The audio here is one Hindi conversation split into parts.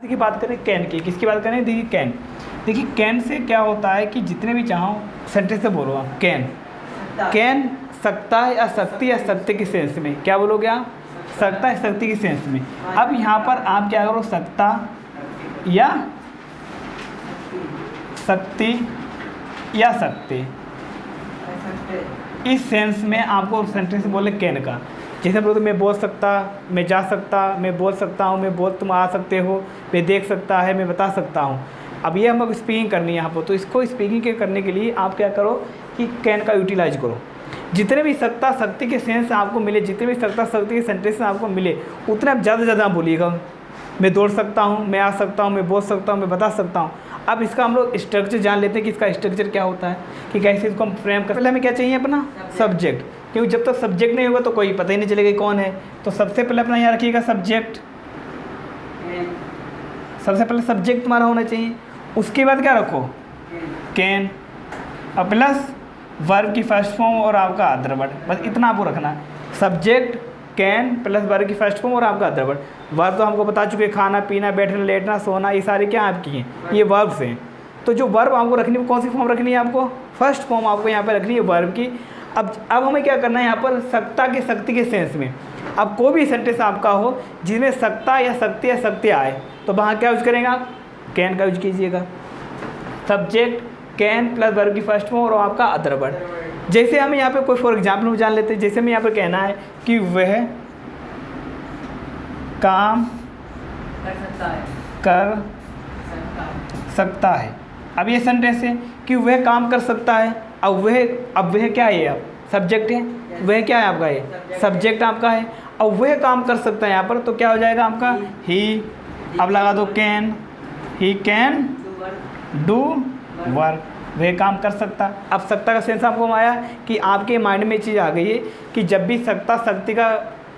देखिए बात करें कैन की, किसकी बात करें? देखिए कैन। देखिए कैन से क्या होता है कि जितने भी चाहो सेंटेंस से बोलो आप। कैन सकता है या सकती या सत्य की सेंस में, क्या बोलोगे आप? सकता है शक्ति की सेंस में। अब यहाँ पर आप क्या करो, सकता या शक्ति या सकते, इस सेंस में आपको सेंटेंस बोले कैन का। जैसे बोलो तो मैं बोल सकता, मैं जा सकता, मैं बोल सकता हूँ, मैं बोल तुम आ सकते हो, मैं देख सकता है, मैं बता सकता हूँ। अब ये हम स्पीकिंग करनी है यहाँ पर, तो इसको स्पीकिंग के करने के लिए आप क्या करो कि कैन का यूटिलाइज करो। जितने भी सकता शक्ति के सेंस आपको मिले, जितने भी सकता शक्ति के सेंटेंस आपको मिले, उतने आप ज़्यादा बोलिएगा। मैं दौड़ सकता हूँ, मैं आ सकता हूँ, मैं बोल सकता हूँ, मैं बता सकता हूँ। अब इसका हम लोग स्ट्रक्चर जान लेते हैं कि इसका स्ट्रक्चर क्या होता है, कि कैसे इसको हम फ्रेम कर। पहले हमें क्या चाहिए अपना सब्जेक्ट, क्योंकि जब तक सब्जेक्ट नहीं होगा तो कोई पता ही नहीं चलेगा कौन है। तो सबसे पहले अपना यहाँ रखिएगा सब्जेक्ट, सबसे पहले सब्जेक्ट तुम्हारा होना चाहिए। उसके बाद क्या रखो, कैन, और प्लस वर्ब की फर्स्ट फॉर्म और आपका अदर वर्ड, बस इतना आपको रखना है। सब्जेक्ट, कैन प्लस वर्ब की फर्स्ट फॉर्म और आपका अदर वर्ड। वर्ब तो हमको बता चुके, खाना पीना, बैठना, लेटना, सोना, ये सारे क्या आपकी हैं, ये वर्ब्स हैं। तो जो वर्ब आपको रखनी है, कौन सी फॉर्म रखनी है आपको? फर्स्ट फॉर्म आपको यहाँ पर रखनी है वर्ब की। अब हमें क्या करना है यहाँ पर, सकता के शक्ति के सेंस में। अब कोई भी सेंटेंस आपका हो जिसमें सकता या शक्ति आए, तो वहाँ क्या यूज करेंगे आप? कैन का यूज कीजिएगा। सब्जेक्ट, कैन प्लस वर्ब की फर्स्ट फॉर्म और आपका अदर वर्ड। जैसे हमें यहाँ पे कोई फॉर एग्जाम्पल में जान लेते हैं, जैसे हमें यहाँ पे कहना है कि वह काम कर सकता है। अब ये सेंटेंस है कि वह काम कर सकता है। अब वह क्या है? आप सब्जेक्ट है, वह क्या है आपका? ये सब्जेक्ट आपका है। अब वह काम कर सकता है यहाँ पर, तो क्या हो जाएगा आपका? ही। अब लगा दो can, he can do work, वह काम कर सकता। अब सकता का सेंस आपको आया कि आपके माइंड में चीज़ आ गई है कि जब भी सकता शक्ति का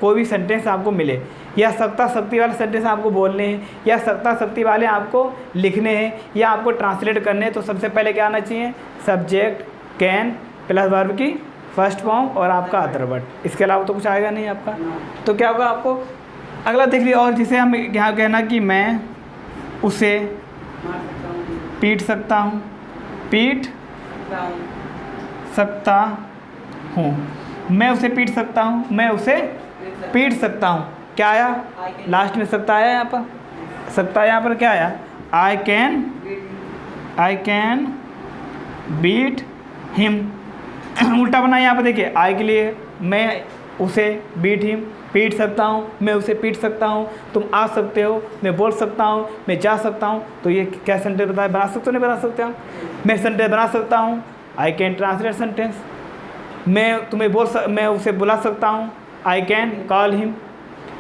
कोई भी सेंटेंस आपको मिले, या सकता शक्ति वाले सेंटेंस आपको बोलने हैं, या सकता शक्ति वाले आपको लिखने हैं, या आपको ट्रांसलेट करने हैं, तो सबसे पहले क्या आना चाहिए? सब्जेक्ट, कैन प्लस वर्ब की फर्स्ट फॉर्म और आपका अदर वर्ड। इसके अलावा तो कुछ आएगा नहीं आपका। तो क्या होगा आपको? अगला देख लिया। और जिसे हम यहाँ कहना कि मैं उसे पीट सकता हूँ, पीट सकता हूँ, मैं उसे पीट सकता हूँ, मैं उसे पीट सकता हूँ। क्या आया लास्ट में? सकता आया यहाँ पर। सकता यहाँ पर क्या आया? I can beat him. उल्टा बना यहाँ पर देखिए, आई के लिए मैं उसे बीट हिम पीट सकता हूँ, मैं उसे पीट सकता हूँ, तुम आ सकते हो, मैं बोल सकता हूँ, मैं जा सकता हूँ। तो ये क्या सेंटेंस बताया? बना सकते हो नहीं बना सकते हम? मैं सेंटेंस बना सकता हूँ, आई कैन ट्रांसलेट सेंटेंस। मैं उसे बुला सकता हूँ, आई कैन कॉल हिम।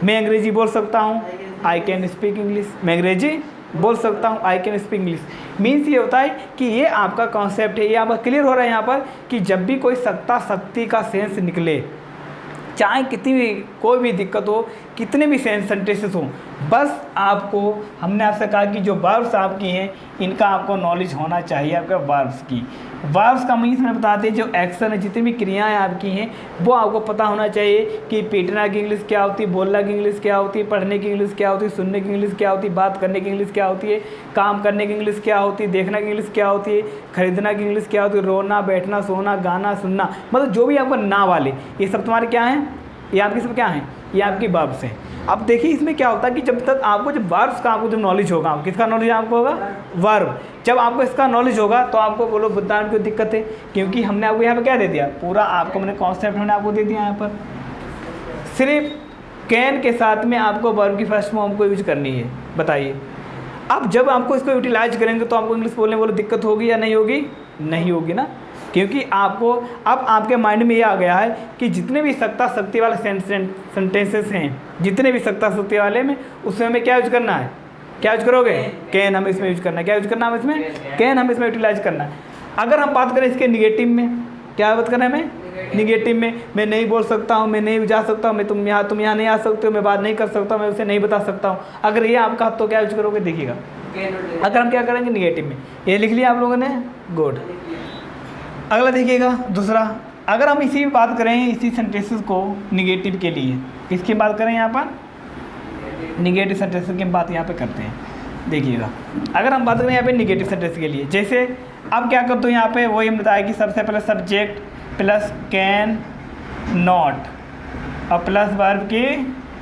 मैं अंग्रेजी बोल सकता हूँ, आई कैन स्पीक इंग्लिश। मैं अंग्रेजी बोल सकता हूँ, I can speak English. Means ये होता है कि ये आपका कॉन्सेप्ट है, ये आपका क्लियर हो रहा है यहाँ पर कि जब भी कोई सकता शक्ति का सेंस निकले, चाहे कितनी भी कोई भी दिक्कत हो, कितने भी सेंटेंसेस हों, बस आपको, हमने आपसे कहा कि जो वर्ब्स आपकी हैं इनका आपको नॉलेज होना चाहिए। आपका वर्ब्स की, वर्ब्स का मीन्स में बताते हैं जो एक्शन है, जितनी भी क्रियाएं आपकी हैं वो आपको पता होना चाहिए कि पीटना की इंग्लिश क्या होती है, बोलना की इंग्लिश क्या होती है, पढ़ने की इंग्लिश क्या होती है, सुनने की इंग्लिश क्या होती है, बात करने की इंग्लिश क्या होती है, काम करने की इंग्लिश क्या होती है, देखना की इंग्लिश क्या होती है, खरीदना की इंग्लिश क्या होती है, रोना, बैठना, सोना, गाना, सुनना, मतलब जो भी आपका ना वाले, ये सब तुम्हारे क्या हैं? ये आपके सब क्या हैं? ये आपकी वर्ब्स हैं। अब देखिए इसमें क्या होता है कि जब तक आपको जब वर्ब्स का आपको जब नॉलेज होगा, किसका नॉलेज आपको होगा? वर्ब। जब आपको इसका नॉलेज होगा तो आपको बोलो बुद्धान की दिक्कत है, क्योंकि हमने आपको यहाँ पे क्या दे दिया? पूरा आपको मैंने कॉन्सेप्ट हमने आपको दे दिया यहाँ पर। सिर्फ कैन के साथ में आपको वर्ब की फर्स्ट फॉर्म को यूज करनी है। बताइए, अब जब आपको इसको यूटिलाइज करेंगे तो आपको इंग्लिश बोलने बोलो दिक्कत होगी या नहीं होगी? नहीं होगी ना, क्योंकि आपको अब आपके माइंड में ये आ गया है कि जितने भी सकता शक्ति वाले सेंटेंसेस हैं, जितने भी सकता शक्ति वाले में, उसमें हमें क्या यूज करना है? क्या यूज करोगे? कैन हमें इसमें यूज करना है। क्या यूज करना है इसमें? कैन हमें इसमें यूटिलाइज करना है। अगर हम बात करें इसके निगेटिव में, क्या बात करना है हमें? निगेटिव में मैं नहीं बोल सकता हूँ, मैं नहीं जा सकता हूँ, मैं तुम यहाँ नहीं आ सकते हो, मैं बात नहीं कर सकता हूँ, मैं उसे नहीं बता सकता हूँ। अगर ये आपका, तो क्या यूज करोगे? देखिएगा, अगर हम क्या करेंगे निगेटिव में, ये लिख लिया आप लोगों ने, गुड। अगला देखिएगा दूसरा, अगर हम इसी बात करें इसी सेंटेंसेस को निगेटिव के लिए, इसकी बात करें यहाँ पर निगेटिव सेंटेंसेस की बात यहाँ पे करते हैं। देखिएगा, अगर हम बात करें यहाँ पे निगेटिव सेंटेंस के लिए, जैसे अब क्या करते हो यहाँ पे वही हम बताया कि सबसे पहले सब्जेक्ट प्लस कैन नॉट और प्लस वर्ब की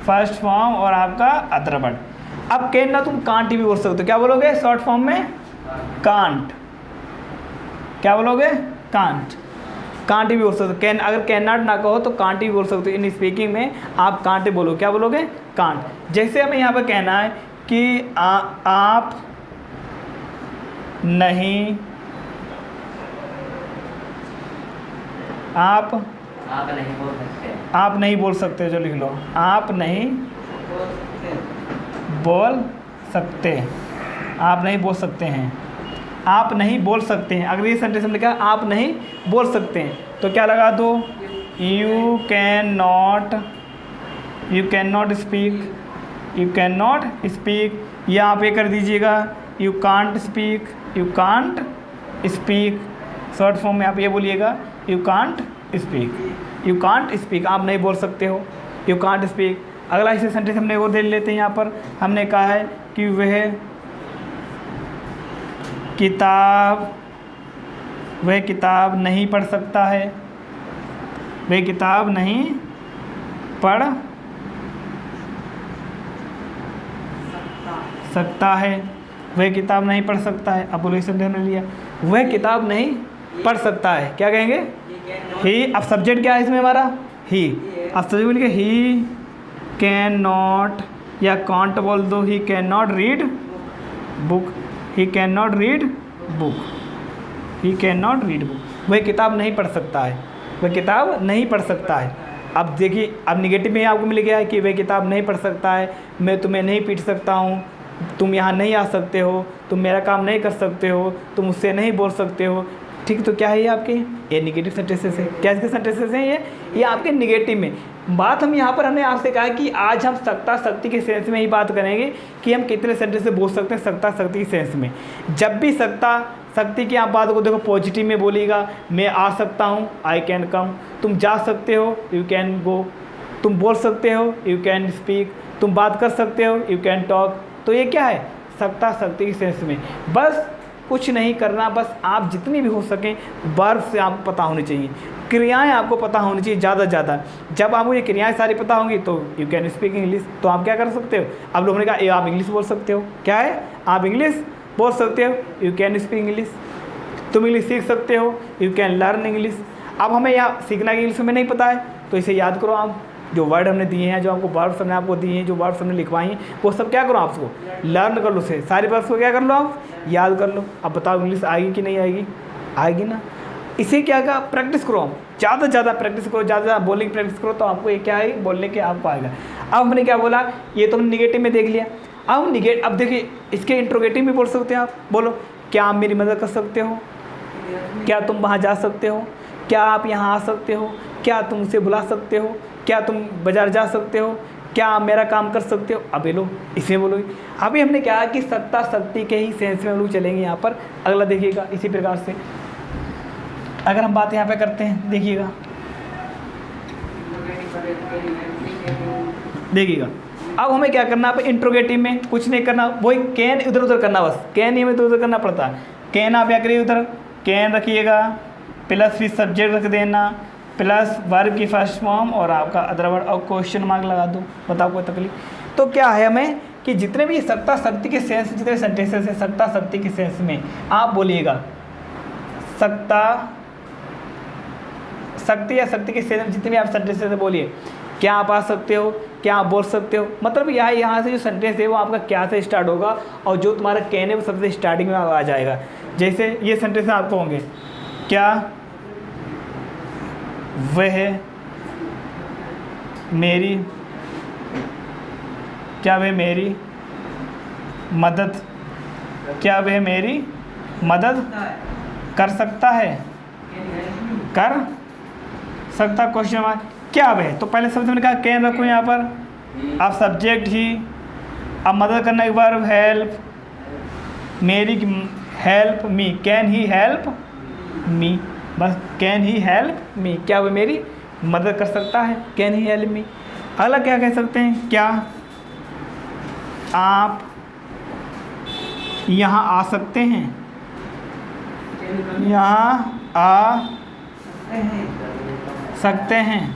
फर्स्ट फॉर्म और आपका अदर वर्ड। अब कैन ना तुम कांट भी बोल सकते हो, क्या बोलोगे शॉर्ट फॉर्म में? कांट। क्या बोलोगे? कांट। कांट भी बोल सकते हो। कैन, अगर कैन नॉट ना कहो तो कांट भी बोल सकते हो। इन स्पीकिंग में आप कांट बोलो, क्या बोलोगे? कांट। जैसे हमें यहाँ पर कहना है कि आप नहीं बोल सकते, जो लिख लो, आप नहीं बोल सकते, आप नहीं बोल सकते हैं, आप नहीं बोल सकते हैं। अगर ये सेंटेंस में लिखा आप नहीं बोल सकते हैं तो क्या लगा दो? You can not speak, you can not speak, या आप ये कर दीजिएगा you can't speak, you can't speak. Short form में आप ये बोलिएगा you can't speak, you can't speak, आप नहीं बोल सकते हो, यू कांट स्पीक। अगला इसे सेंटेंस हमने और दे लेते हैं। यहाँ पर हमने कहा है कि वह किताब नहीं पढ़ सकता है, वह किताब नहीं पढ़ सकता है, वह किताब नहीं पढ़ सकता है। अब बोलो सेंटेंस हमने लिया, वह किताब नहीं पढ़ सकता है, क्या कहेंगे? ही। अब सब्जेक्ट क्या है इसमें हमारा? ही। अब सब्जेक्ट बोल के ही कैन नॉट या कांट बोल दो, ही can not read book, he can not read book, he can not read book. वह किताब नहीं पढ़ सकता है, वह किताब नहीं पढ़ सकता है। अब देखिए, अब निगेटिव में आपको मिल गया है कि वह किताब नहीं पढ़ सकता है, मैं तुम्हें नहीं पीट सकता हूँ, तुम यहाँ नहीं आ सकते हो, तुम मेरा काम नहीं कर सकते हो, तुम मुझसे नहीं बोल सकते हो। ठीक, तो क्या है ये आपके? ये निगेटिव सेंटेंसेस है। क्या इसके सेंटेंसेस हैं? ये आपके निगेटिव में। बात हम यहाँ पर हमने आपसे कहा कि आज हम सकता शक्ति के सेंस में ही बात करेंगे कि हम कितने सेंटेंस से बोल सकते हैं सकता शक्ति के सेंस में। जब भी सकता शक्ति की आप बात को देखो पॉजिटिव में बोलिएगा, मैं आ सकता हूँ, आई कैन कम, तुम जा सकते हो, यू कैन गो, तुम बोल सकते हो, यू कैन स्पीक, तुम बात कर सकते हो, यू कैन टॉक। तो ये क्या है? सकता शक्ति के सेंस में। बस कुछ नहीं करना, बस आप जितनी भी हो सकें वर्ब से आपको पता होनी चाहिए, क्रियाएं आपको पता होनी चाहिए ज़्यादा से ज़्यादा। जब आपको ये क्रियाएं सारी पता होंगी तो यू कैन स्पीक इंग्लिश, तो आप क्या कर सकते हो? अब लोगों ने कहा आप इंग्लिश बोल सकते हो, क्या है? आप इंग्लिश बोल सकते हो, यू कैन स्पीक इंग्लिश, तुम इंग्लिश सीख सकते हो, यू कैन लर्न इंग्लिश। अब हमें यहाँ सीखना की इंग्लिश में नहीं पता है तो इसे याद करो, आप जो वर्ड हमने दिए हैं, जो आपको वर्ड्स हमने आपको दिए हैं, जो वर्ड्स हमने लिखवाई हैं, वो सब क्या करो? आपको लर्न कर लो, से सारे वर्ड्स को क्या कर लो? आप याद कर लो। अब बताओ इंग्लिश आएगी कि नहीं आएगी? आएगी ना। इसे क्या कहा? प्रैक्टिस करो, आप ज़्यादा से ज़्यादा प्रैक्टिस करो, ज़्यादा ज़्यादा बोलने की प्रैक्टिस करो, तो आपको ये क्या है? बोलने के आपको आएगा। अब हमने क्या बोला? ये तो हमने निगेटिव में देख लिया। अब देखिए इसके इंट्रोगेटिव में बोल सकते हैं आप। बोलो, क्या आप मेरी मदद कर सकते हो? क्या तुम वहाँ जा सकते हो? क्या आप यहाँ आ सकते हो? क्या तुम उसे बुला सकते हो? क्या तुम बाज़ार जा सकते हो? क्या आप मेरा काम कर सकते हो? अब ये लो, इसे बोलो। अभी हमने क्या कि सत्ता शक्ति के ही सेंस में हम लोग चलेंगे यहाँ पर। अगला देखिएगा इसी प्रकार से अगर हम बात यहाँ पे करते हैं, देखिएगा अब हमें क्या करना है? इंट्रोगेटिव में कुछ नहीं करना, वही कैन इधर उधर करना, बस कैन ही हमें इधर उधर करना पड़ता है। कैन आप क्या करिए? उधर कैन रखिएगा, प्लस फिर सब्जेक्ट रख देना, प्लस वर्ब की फर्स्ट फॉर्म और आपका अदर वर्ड और क्वेश्चन मार्क लगा दो। बताओ कोई तकलीफ? तो क्या है हमें कि जितने भी सत्ता शक्ति के सेंस, जितने सेंटेंसेस हैं सत्ता शक्ति के सेंस में आप बोलिएगा सत्ता शक्ति या शक्ति के सेंस, जितने भी आप सेंटेंसेस बोलिए, क्या आप आ सकते हो, क्या आप बोल सकते हो, मतलब यहाँ से जो सेंटेंस है वो आपका क्या से स्टार्ट होगा और जो तुम्हारा कैन है वो सबसे स्टार्टिंग में आ जाएगा। जैसे ये सेंटेंस आपको होंगे, क्या वह मेरी मदद कर सकता है? कर सकता क्वेश्चन मार्क। क्या वह, तो पहले शब्द मैंने कहा कैन रखो यहाँ पर, अब सब्जेक्ट ही, अब मदद करना एक बार हेल्प, मेरी help me, can he help me, बस कैन ही हेल्प मी, क्या वह मेरी मदद कर सकता है? Can he help me. अगला क्या कह सकते हैं? क्या आप यहाँ आ सकते हैं, यहाँ आ सकते हैं।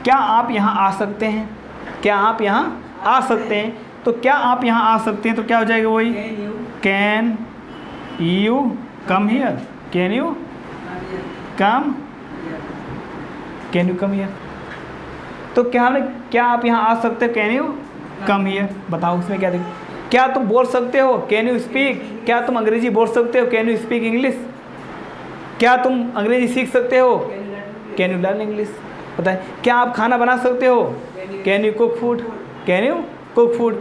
क्या आप यहाँ आ सकते हैं? क्या आप यहाँ आ सकते हैं? तो क्या आप यहाँ आ सकते हैं तो क्या हो जाएगा वही, can you come here, can you come, can you come here. तो क्या हमने, क्या आप यहाँ आ सकते हो, कैन यू कम हियर। बताओ उसमें क्या देखो, क्या तुम बोल सकते हो, कैन यू स्पीक, क्या तुम अंग्रेजी बोल सकते हो, कैन यू स्पीक इंग्लिश। क्या तुम अंग्रेजी सीख सकते हो, कैन यू लर्न इंग्लिश। बताए, क्या आप खाना बना सकते हो, can you cook food, can you cook food.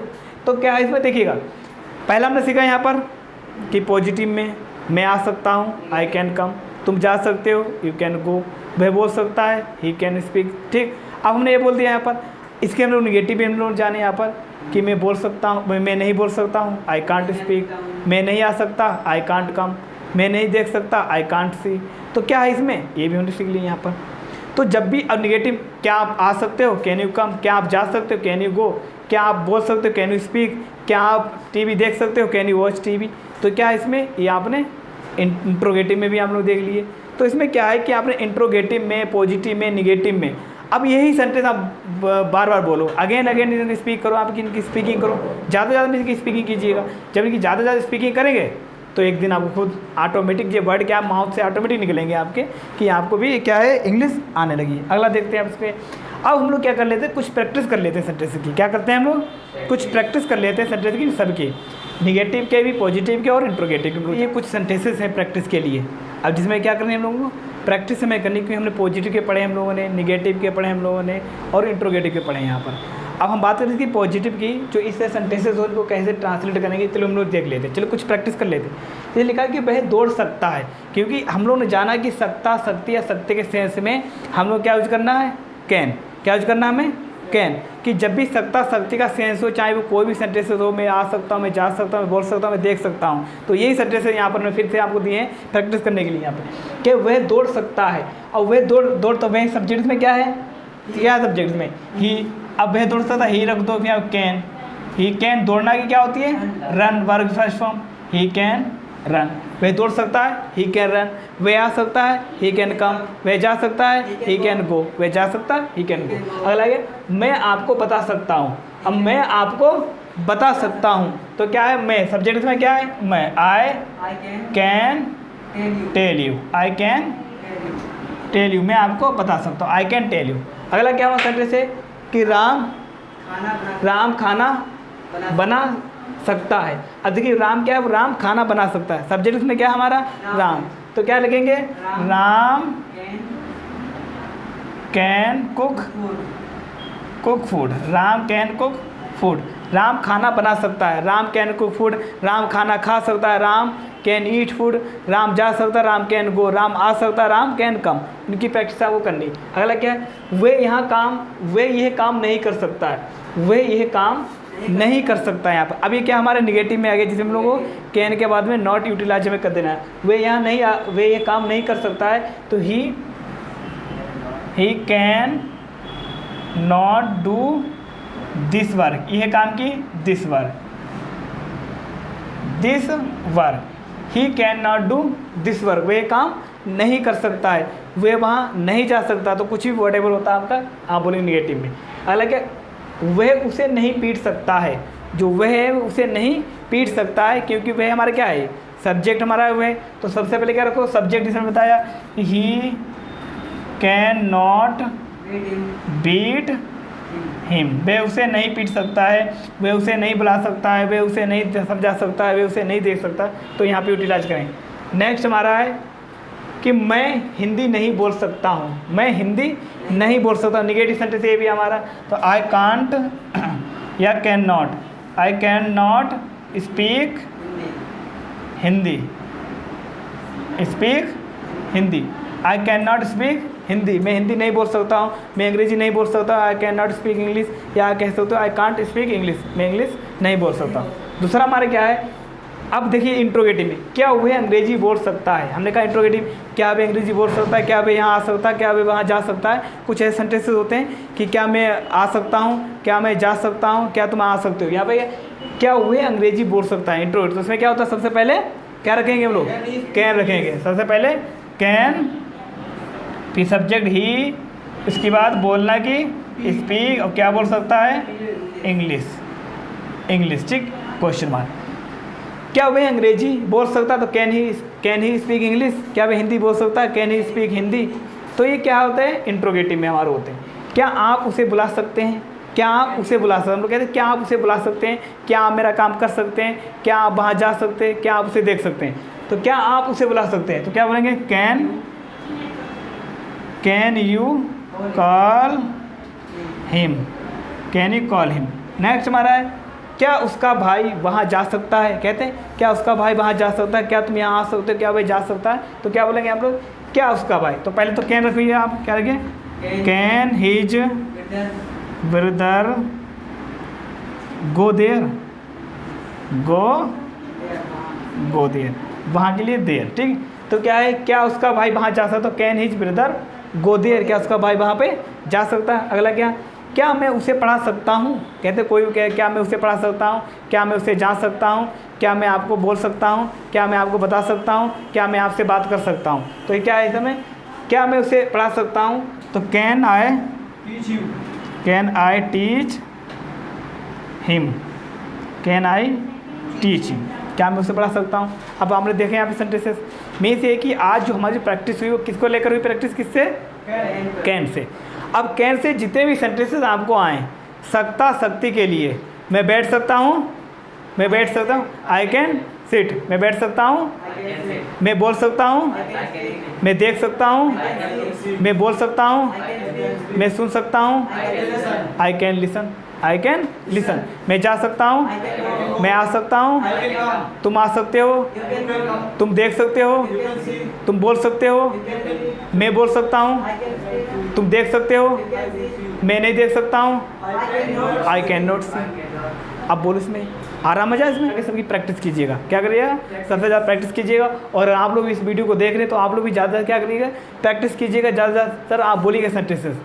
तो क्या है इसमें देखिएगा, पहला हमने सीखा यहाँ पर कि पॉजिटिव में मैं आ सकता हूँ, आई कैन कम, तुम जा सकते हो, यू कैन गो, वह बोल सकता है, ही कैन स्पीक। ठीक, अब हमने ये बोल दिया यहाँ पर, इसके हम लोग निगेटिव भी हम लोग जाने यहाँ पर कि मैं बोल सकता हूँ, मैं नहीं बोल सकता हूँ, आई कांट स्पीक, मैं नहीं आ सकता, आई कांट कम, मैं नहीं देख सकता, आई कांट सी। तो क्या है इसमें, ये भी हमने सीख लिया यहाँ पर। तो जब भी अब निगेटिव, क्या आप आ सकते हो, कैन यू कम, क्या आप जा सकते हो, कैन यू गो, क्या आप बोल सकते हो, कैन यू स्पीक, क्या आप टीवी देख सकते हो, कैन यू वॉच टीवी। तो क्या है इसमें, ये आपने इंट्रोगेटिव में भी हम लोग देख लिए। तो इसमें क्या है कि आपने इंट्रोगेटिव में, पॉजिटिव में, निगेटिव में, अब यही सेंटेंस आप बार बार बोलो, अगेन अगेन स्पीक करो, आप इनकी स्पीकिंग करो, ज़्यादा ज़्यादा इनकी स्पीकिंग कीजिएगा। जब इनकी ज़्यादा ज़्यादा स्पीकिंग करेंगे तो एक दिन आपको खुद ऑटोमेटिक ये वर्ड क्या माउथ से ऑटोमेटिक निकलेंगे आपके, कि आपको भी क्या है इंग्लिश आने लगी। अगला देखते हैं आप इस पर। अब हम लोग क्या कर लेते हैं, कुछ प्रैक्टिस कर लेते हैं सेंटेंस की। क्या करते हैं हम लोग, कुछ प्रैक्टिस कर लेते हैं सेंटेंस की, सबकी, निगेटिव के भी, पॉजिटिव के और इंट्रोगेटिव के। ये कुछ सेंटेंसेस हैं प्रैक्टिस के लिए। अब जिसमें क्या करनी है हम लोगों को, प्रैक्टिस हमें करनी, क्योंकि हमने पॉजिटिव के पढ़े हम लोगों ने, निगेटिव के पढ़े हम लोगों ने और इंट्रोगेटिव के पढ़े यहाँ पर। अब हम बात करें इसकी पॉजिटिव की, जो इससे सेंटेंसेस हो उनको कैसे ट्रांसलेट करेंगे, चलो हम लोग देख लेते हैं। चलो कुछ प्रैक्टिस कर लेते हैं। ये लिखा कि वह दौड़ सकता है, क्योंकि हम लोग ने जाना कि सकता, शक्ति या सत्य के सेंस में हम लोग क्या यूज करना है, कैन। क्या यूज करना है हमें, कैन। कि जब भी सकता शक्ति का सेंस हो, चाहे वो कोई भी सेंटेंसेस हो, मैं आ सकता हूँ, मैं जा सकता हूँ, मैं बोल सकता हूँ, मैं देख सकता हूँ, तो यही सेंटेंसेस यहाँ पर मैं फिर से आपको दिए हैं प्रैक्टिस करने के लिए यहाँ पर, कि वह दौड़ सकता है। और वह दौड़ तो वह सब्जेक्ट में क्या है, क्या सब्जेक्ट में ही। अब वह दौड़ सकता है, ही रख दो, फिर कैन, ही कैन। दौड़ना की क्या होती है, रन, वर्ग first form, he can run. वह दौड़ सकता है, ही कैन रन। वह आ सकता है, ही कैन कम। वह जा सकता है, ही कैन गो। वह जा सकता है, ही कैन गो। अगला है, मैं आपको बता सकता हूँ। अब मैं आपको बता सकता हूँ, तो क्या है, मैं, सब्जेक्ट में क्या है, मैं, I can tell you, I can tell you, मैं आपको बता सकता हूँ, आई कैन टेल यू। अगला क्या हुआ सेंटेंस है कि राम खाना बना सकता है। अब देखिए राम क्या है, राम खाना बना सकता है, सब्जेक्ट में क्या है हमारा, राम। तो क्या लिखेंगे, Ram can cook food, Ram can cook food. Ram खाना बना सकता है, Ram can cook food. Ram खाना खा सकता है, Ram can eat food. Ram जा सकता है, राम कैन गो। राम आ सकता है, राम कैन कम। इनकी प्रैक्टिस आपको करनी। अगला क्या है, वे यह काम नहीं कर सकता है, वे यह काम नहीं कर सकता है यहाँ पर। अब ये क्या हमारे निगेटिव में आ गया, जिसे हम लोगों को कैन के बाद में नॉट यूटिलाइज में कर देना है। वे ये काम नहीं कर सकता है, तो he can not do this work. यह काम की this work, he can not do this work. वे काम नहीं कर सकता है, वे वहाँ नहीं जा सकता। तो कुछ भी वॉटेवर होता है आपका, आप बोलेंगे निगेटिव में। हालांकि वह उसे नहीं पीट सकता है, जो वह है उसे नहीं पीट सकता है, क्योंकि वह हमारा क्या है, सब्जेक्ट हमारा वह। तो सबसे पहले क्या रखो, सब्जेक्ट जिसने बताया, he can not beat him. वह उसे नहीं पीट सकता है, वह उसे नहीं बुला सकता है, वह उसे नहीं समझा सकता है, वह उसे नहीं देख सकता। तो यहाँ पे यूटिलाइज करें। नेक्स्ट हमारा है कि मैं हिंदी नहीं बोल सकता हूँ, मैं हिंदी नहीं बोल सकता। निगेटिव सेंटेंस ये भी हमारा, तो आई कांट या can not, I can not speak Hindi, I can not speak Hindi. मैं हिंदी नहीं बोल सकता हूँ, मैं अंग्रेजी नहीं बोल सकता। I can not speak English, या कह सकते हो आई कांट स्पीक इंग्लिश, मैं इंग्लिश नहीं बोल सकता। दूसरा हमारा क्या है, अब देखिए इंट्रोगेटिव में, क्या वह अंग्रेजी बोल सकता है। हमने कहा इंट्रोगेटिव, क्या वह अंग्रेजी बोल सकता है, क्या वह यहाँ आ सकता है, क्या वह वहाँ जा सकता है। कुछ ऐसे सेंटेंसेस होते हैं कि क्या मैं आ सकता हूँ, क्या मैं जा सकता हूँ, क्या तुम आ सकते हो। यहाँ पे क्या वह अंग्रेजी बोल सकता है? इंट्रोगेटिव, तो उसमें क्या होता है? सबसे पहले क्या रखेंगे हम लोग? कैन रखेंगे। सबसे पहले कैन, फिर सब्जेक्ट ही, उसके बाद बोलना की स्पीक, और क्या बोल सकता है? इंग्लिश। इंग्लिश, ठीक। Question mark. क्या वह अंग्रेजी बोल सकता है? तो कैन ही स्पीक इंग्लिश। क्या वह हिंदी बोल सकता है? Can he speak Hindi. तो ये क्या होता है? इंट्रोगेटिव में हमारे होते हैं। क्या आप उसे बुला सकते हैं? क्या आप उसे बुला सकते हैं? हम लोग कहते हैं क्या आप उसे बुला सकते हैं? क्या आप मेरा काम कर सकते हैं? क्या आप वहाँ जा सकते हैं? क्या आप उसे देख सकते हैं? तो क्या आप उसे बुला सकते हैं? तो क्या बोलेंगे? Can you call him. Can you call him. Next हमारा है, क्या उसका भाई वहाँ जा सकता है? कहते हैं क्या उसका भाई वहाँ जा सकता है? क्या तुम यहाँ आ सकते हो? क्या भाई जा सकता है? तो क्या बोलेंगे आप लोग? क्या उसका भाई। तो पहले तो कैन रखिए आप, क्या रखिए? Can his brother go there. Go there, वहाँ के लिए देयर, ठीक। तो क्या है? क्या उसका भाई वहाँ जा सकता है? तो can his brother go there. क्या उसका भाई वहाँ पे जा सकता है? अगला क्या मैं उसे पढ़ा सकता हूँ? कहते कोई क्या मैं उसे पढ़ा सकता हूँ? क्या मैं उसे जान सकता हूँ? क्या मैं आपको बोल सकता हूँ? क्या मैं आपको बता सकता हूँ? क्या मैं आपसे बात कर सकता हूँ? तो ये क्या है इसमें? क्या मैं उसे पढ़ा सकता हूँ? तो can I teach him. Can I teach him. क्या मैं उसे पढ़ा सकता हूँ? अब हमने देखे यहाँ पे सेंटेंसेस में से कि आज जो हमारी प्रैक्टिस हुई वो किसको लेकर हुई? प्रैक्टिस किससे? Can say. अब कैन से जितने भी सेंटेंसेस आपको आए, सकता शक्ति के लिए, मैं बैठ सकता हूँ, मैं बैठ सकता हूँ, आई कैन सिट, मैं बैठ सकता हूँ, मैं बोल सकता हूँ, मैं देख सकता हूँ, मैं बोल सकता हूँ, मैं सुन सकता हूँ, I can listen, I can listen, मैं जा सकता हूँ, मैं आ सकता हूँ, तुम आ सकते हो, तुम देख सकते हो, तुम बोल सकते हो, मैं बोल सकता हूँ, तुम देख सकते हो, मैं नहीं देख सकता हूँ, आई कैन नॉट सी। अब बोलो इसमें आराम मजा, इसमें आगे सबकी प्रैक्टिस कीजिएगा। क्या करिएगा? सबसे ज़्यादा प्रैक्टिस कीजिएगा। और आप लोग इस वीडियो को देख रहे हैं तो आप लोग भी ज़्यादा क्या करिएगा? प्रैक्टिस कीजिएगा। ज़्यादातर आप बोलिएगा सेंटेंसेस।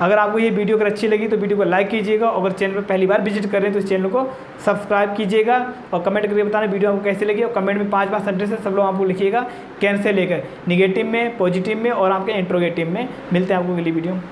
अगर आपको ये वीडियो अगर अच्छी लगी तो वीडियो को लाइक कीजिएगा। अगर चैनल पर पहली बार विजिट कर रहे हैं तो इस चैनल को सब्सक्राइब कीजिएगा और कमेंट करके बताना वीडियो आपको कैसी लगी। और कमेंट में 5 सेंटेंसेस सब लोग आपको लिखिएगा, कैन से लेकर निगेटिव में, पॉजिटिव में और आपके इंट्रोगेटिव में। मिलते हैं आपको अगली वीडियो में।